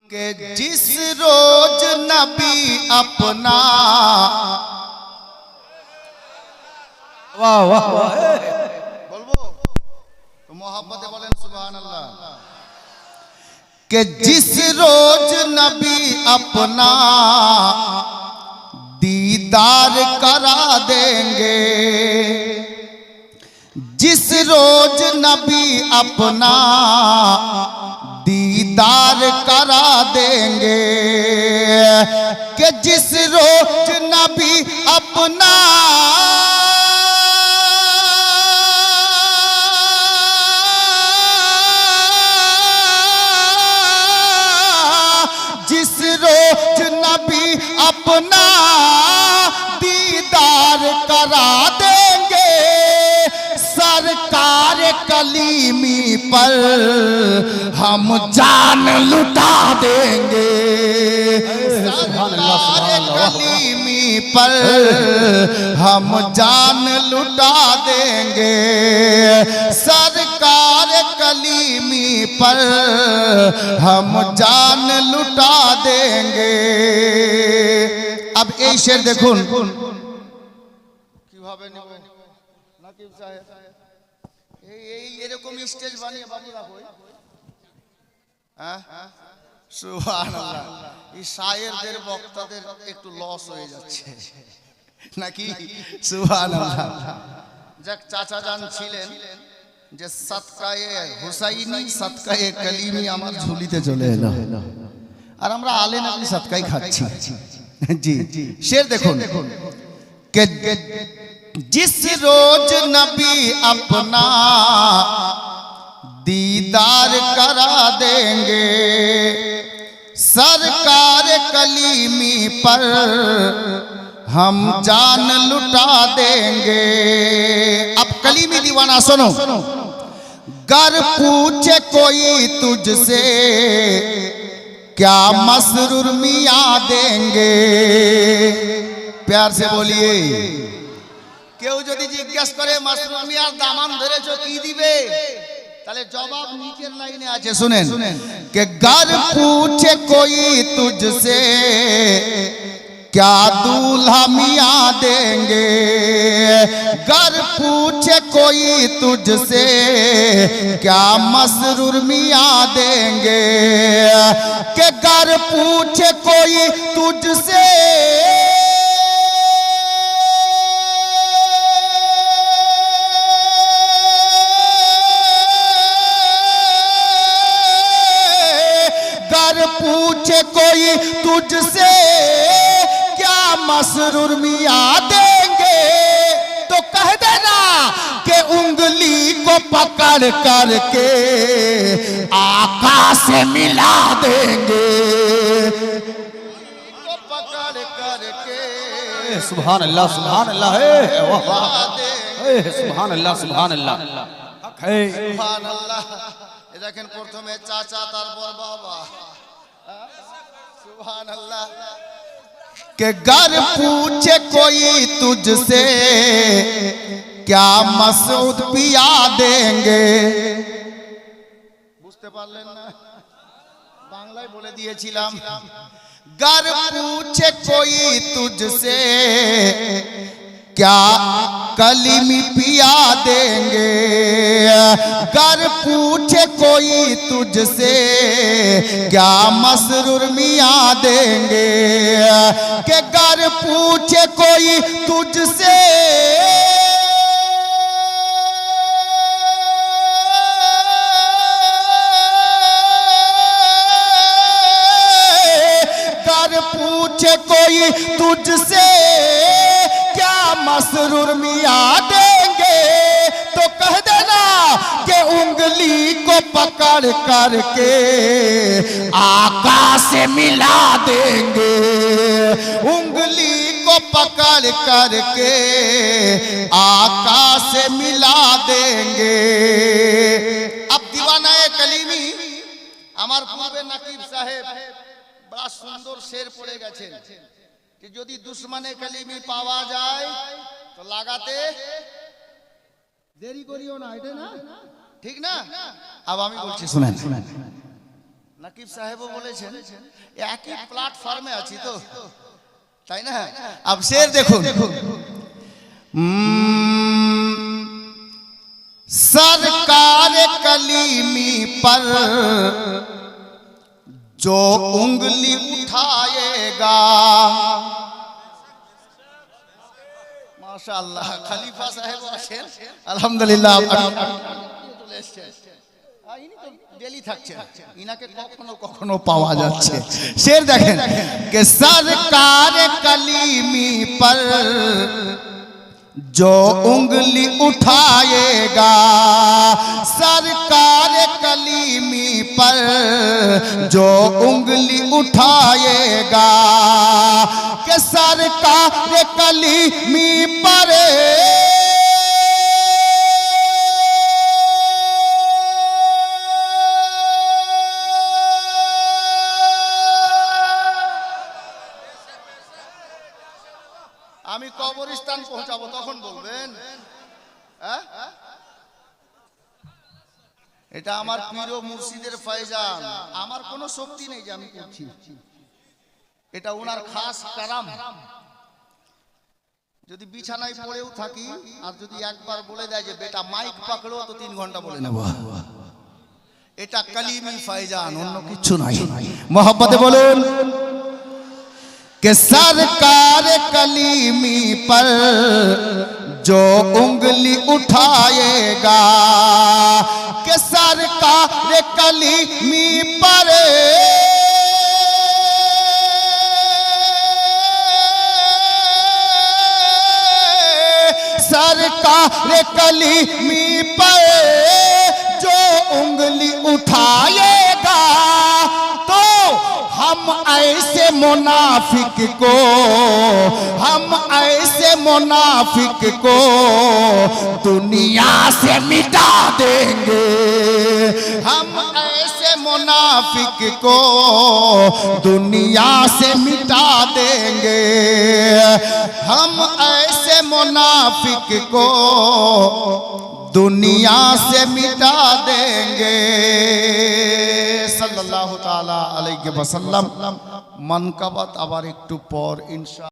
कि जिस रोज नबी अपना वाह वाह वाह बोलबो तो मोहब्बते बोलें सुभान अल्लाह कि जिस रोज नबी अपना दीदार करा देंगे, जिस रोज नबी अपना दीदार करा देंगे, कि जिस रोज नबी अपना जिस रोज नबी अपना दीदार करा देंगे, सरकार कलीमी पर हम जान लुटा देंगे, सरकार कलीमी पर हम जान लुटा देंगे, सरकार कलीमी पर हम जान लुटा देंगे। अब এই শের দেখুন কিভাবে নেব নাকিব সাহেব, এই এরকম স্টেজ বানিয়ে বাবু রাখো। হ্যাঁ সুবহানাল্লাহ, এই শায়েরদের বক্তাদের একটু লস হয়ে যাচ্ছে নাকি? সুবহানাল্লাহ। যাক চাচা জান ছিলেন যে সদকায়ে হুসাইনি সদকায়ে কলিমি আমার ঝুলিতে চলে এলো, আর আমরা আলে নবী সদকাই খাচ্ছি। जी शेर देखो कि जिस रोज नबी अपना दीदार करा देंगे, सरकार कलीमी पर हम जान लुटा देंगे। अब कलीमी दीवाना सुनो, गर पूछे कोई तुझसे क्या मसरूर मियाँ देंगे, प्यार से बोलिए। কেউ যদি জিজ্ঞেস করে মাসরুর মিয়ার দামান ধরেছো কি দিবে, তাহলে জবাব নিচের লাইনে আছে শুনেন कि गर पूछे कोई तुझसे क्या दूल्हा मियाँ देंगे, गर पूछे कोई तुझसे क्या मसरूर मियाँ देंगे, कि गर पूछे कोई तुझसे गर पूछे कोई तुझसे क्या मसरूर मियाँ देंगे, तो कह देना कि उंगली को पकड़ करके आका से मिला देंगे, को पकड़ करके सुभान अल्लाह सुभान अल्लाह सुभान अल्लाह सुभान अल्लाह सुभान अल्लाह। দেখেন প্রথমে চাচা তারপর বাবা, सुभान अल्लाह। कि गर पूछे कोई तुझसे क्या मसूद पिया देंगे, বুঝতে পারলেন না, বাংলায় বলে দিয়েছিলাম। गर पूछे कोई तुझसे क्या कलीमी पिया देंगे, गर पूछे कोई तुझसे क्या मसरूर मियाँ देंगे, कि गर पूछे कोई तुझसे गर पूछे कोई तुझसे क्या मसरूर मियाँ देंगे, तो कह देना कि उंगली को पकड़ करके आका से मिला देंगे, उंगली को पकड़ करके आका से मिला देंगे। अब दीवानाए कलीमी আমার পূর্বে নাকিব সাহেব বড় সুন্দর শের পড়ে গেছেন कि যদি দুশমনে কলিমি পাওয়া যায় তো লাগাতে দেরি করিও না, এটা না ঠিক না? अब আমি বলছি শুনেন, নাকিব সাহেবও বলেছেন একই প্ল্যাটফর্মে আছি তো, তাই না? अब शेर देखो, सरकार कलीमी पर जो उंगली उठाएगा, माशाअल्लाह खलीफा साहेब आছেন আলহামদুলিল্লাহ। ইনি তো ডেলি থাকছেন, ইনাকে কখনো কখনো পাওয়া যাচ্ছে। শের দেখেন कि सरकार कलीमी पर जो उंगली उठाएगा, सरकार कलीमी पर जो उंगली उठाएगा, कि सरकार कलीमी पर আমি কবরস্থান পৌঁছাবো তখন বলবেন। এটা আমার পীর ও মুর্শিদের ফয়জান, আমার কোনো শক্তি নেই যে আমি করছি, এটা ওনার খাস কারাম। যদি বিছানায় পড়েও থাকি আর যদি একবার বলে দেয় যে বেটা মাইক পাকড়ো, তো 3 ঘন্টা বলে নেব। এটা কালিমি ফয়জান, অন্য কিছু নাই। মোহাম্মতে বলুন कि सरकार कलीमी पर जो उंगली उठाएगा, कि सरकार कलीमी पर सरकार कलीमी पर जो उंगली उठाएगा, तो हम ऐसे मुनाफिक को, हम ऐसे मुनाफिक को दुनिया से मिटा देंगे, हम ऐसे मुनाफिक को दुनिया से मिटा देंगे, हम ऐसे मुनाफिक को दुनिया से मिटा देंगे। सल्लल्लाहु ताला अलैहि वसल्लम। मनकबत आबार एकटू पर इंशा।